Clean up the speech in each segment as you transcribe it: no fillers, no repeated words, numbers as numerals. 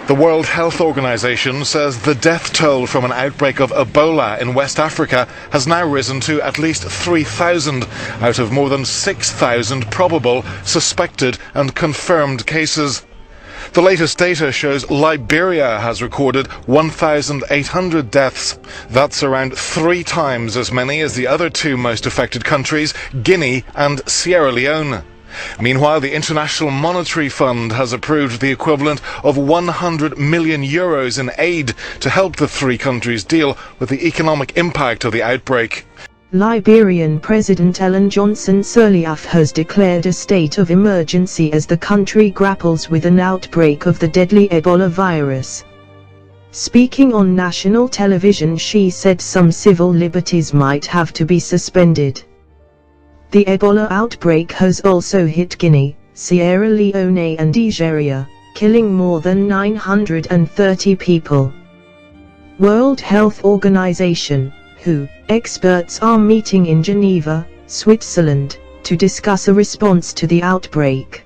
The World Health Organization says the death toll from an outbreak of Ebola in West Africa has now risen to at least 3,000 out of more than 6,000 probable, suspected and confirmed cases. The latest data shows Liberia has recorded 1,800 deaths. That's around 3 times as many as the other 2 most affected countries, Guinea and Sierra Leone. Meanwhile, the International Monetary Fund has approved the equivalent of 100 million euros in aid to help the 3 countries deal with the economic impact of the outbreak. Liberian President Ellen Johnson Sirleaf has declared a state of emergency as the country grapples with an outbreak of the deadly Ebola virus. Speaking on national television, she said some civil liberties might have to be suspended. The Ebola outbreak has also hit Guinea, Sierra Leone and Nigeria, killing more than 930 people. World Health Organization, WHO, experts are meeting in Geneva, Switzerland, to discuss a response to the outbreak.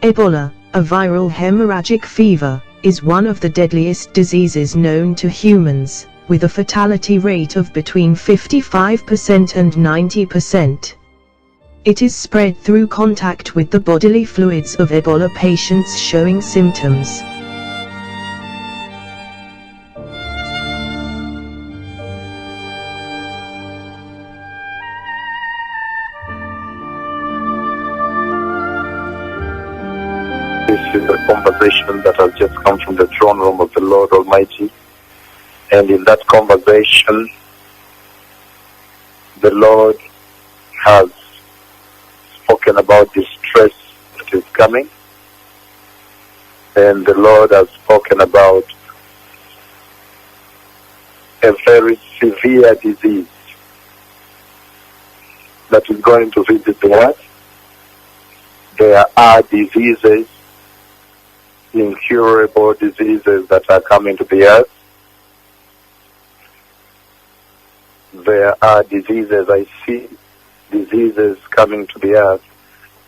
Ebola, a viral hemorrhagic fever, is one of the deadliest diseases known to humans, with a fatality rate of between 55% and 90%. It is spread through contact with the bodily fluids of Ebola patients showing symptoms. This is a conversation that has just come from the throne room of the Lord Almighty. And in that conversation, the Lord has spoken about the stress that is coming, and the Lord has spoken about a very severe disease that is going to visit the earth. There are diseases, incurable diseases that are coming to the earth. There are diseases, I see diseases coming to the earth.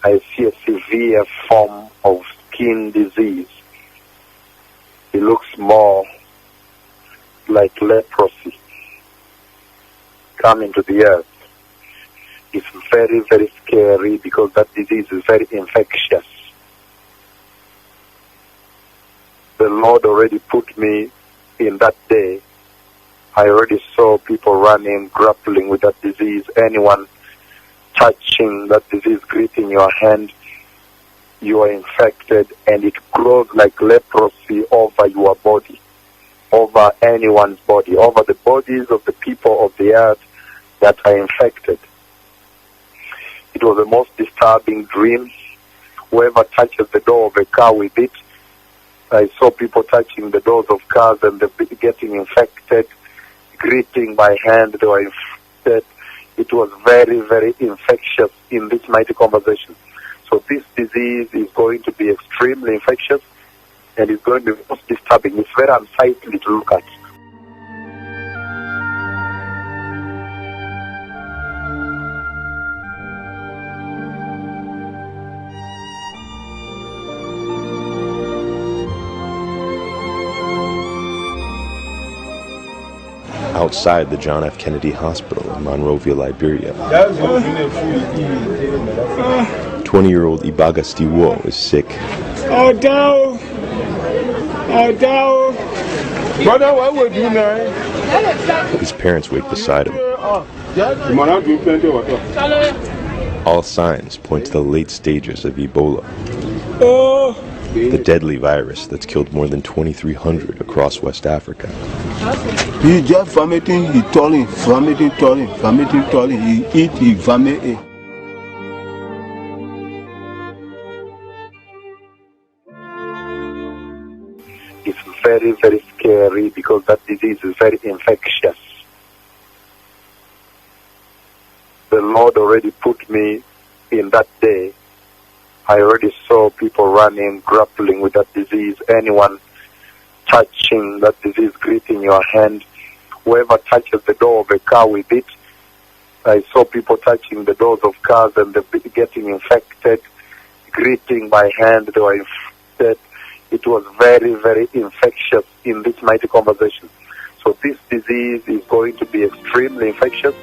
I see a severe form of skin disease. It looks more like leprosy coming to the earth. It's very, very scary because that disease is very infectious. The Lord already put me in that day. I already saw people running, grappling with that disease. Anyone touching that disease, gripping your hand, you are infected, and it grows like leprosy over your body, over anyone's body, over the bodies of the people of the earth that are infected. It was the most disturbing dream. Whoever touches the door of a car with it, I saw people touching the doors of cars and they're getting infected, gripping by hand, they were infected. It was very, very infectious in this mighty conversation. So this disease is going to be extremely infectious and it's going to be most disturbing. It's very unsightly to look at. Outside the John F. Kennedy Hospital in Monrovia, Liberia, 20-year-old EBOLA is sick. Brother, what would you now? His parents wait beside him. All signs point to the late stages of Ebola, the deadly virus that's killed more than 2,300 across West Africa. He just vomiting, he toiling, vomiting, toiling, he eat, he vomit. It's very, very scary because that disease is very infectious. The Lord already put me in that day. I already saw people running, grappling with that disease. Anyone touching that disease, gripping your hand. Whoever touches the door of a car with it, I saw people touching the doors of cars and they're getting infected, gripping by hand, they were infected. it was very, very infectious in this mighty conversation. So this disease is going to be extremely infectious.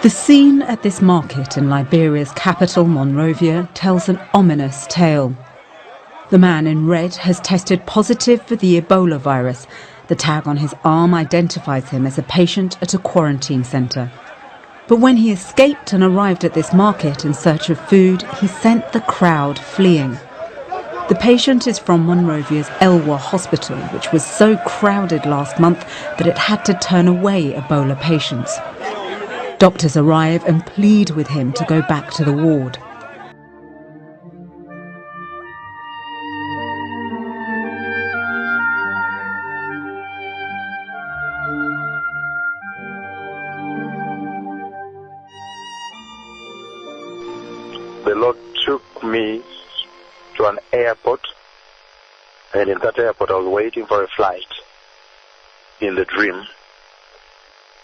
The scene at this market in Liberia's capital, Monrovia, tells an ominous tale. The man in red has tested positive for the Ebola virus. The tag on his arm identifies him as a patient at a quarantine centre. But when he escaped and arrived at this market in search of food, he sent the crowd fleeing. The patient is from Monrovia's DR.OWOUR hospital, which was so crowded last month that it had to turn away Ebola patients. Doctors arrive and plead with him to go back to the ward. The Lord took me to an airport, and in that airport I was waiting for a flight in the dream.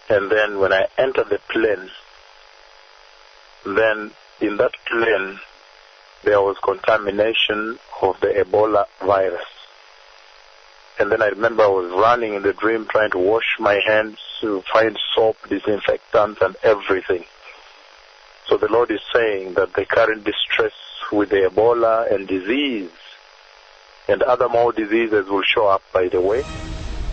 And then when I entered the plane, then in that plane there was contamination of the Ebola virus. And then I remember I was running in the dream trying to wash my hands, to find soap, disinfectant and everything. So the Lord is saying that the current distress with the Ebola and disease and other more diseases will show up by the way.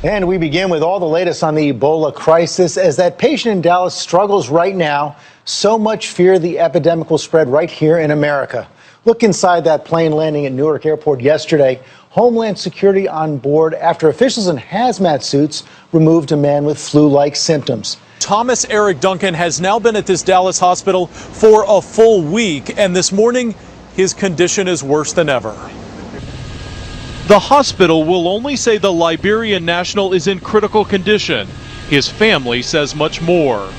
And we begin with all the latest on the Ebola crisis as that patient in Dallas struggles right now. So much fear the epidemic will spread right here in America. Look inside that plane landing at Newark Airport yesterday. Homeland Security on board after officials in hazmat suits removed a man with flu-like symptoms. Thomas Eric Duncan has now been at this Dallas hospital for a full week, and this morning his condition is worse than ever. The hospital will only say the Liberian national is in critical condition. His family says much more.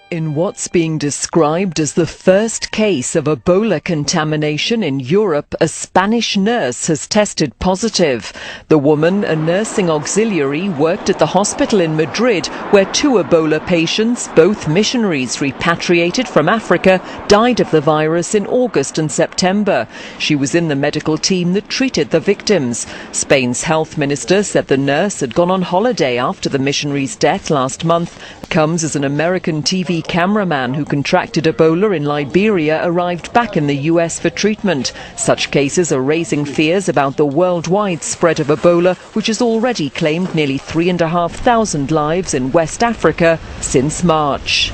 In what's being described as the first case of Ebola contamination in Europe, a Spanish nurse has tested positive. The woman, a nursing auxiliary, worked at the hospital in Madrid where 2 Ebola patients, both missionaries repatriated from Africa, died of the virus in August and September. She was in the medical team that treated the victims. Spain's health minister said the nurse had gone on holiday after the missionary's death last month. Comes as an American TV TV cameraman who contracted Ebola in Liberia arrived back in the US for treatment. Such cases are raising fears about the worldwide spread of Ebola, which has already claimed nearly 3,500 lives in West Africa since March.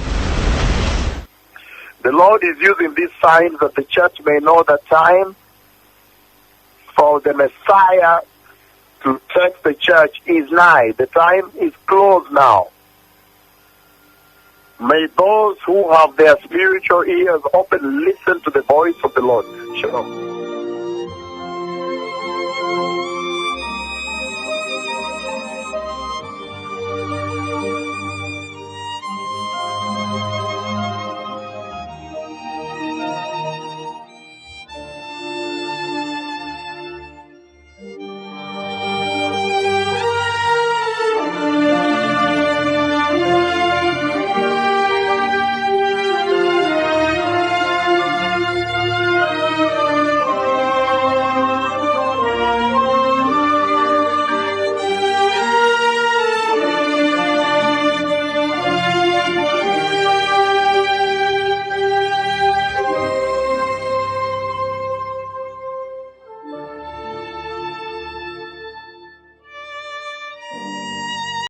The Lord is using these signs that the church may know the time for the Messiah to touch the church is nigh. The time is close now. May those who have their spiritual ears open listen to the voice of the Lord. Shalom.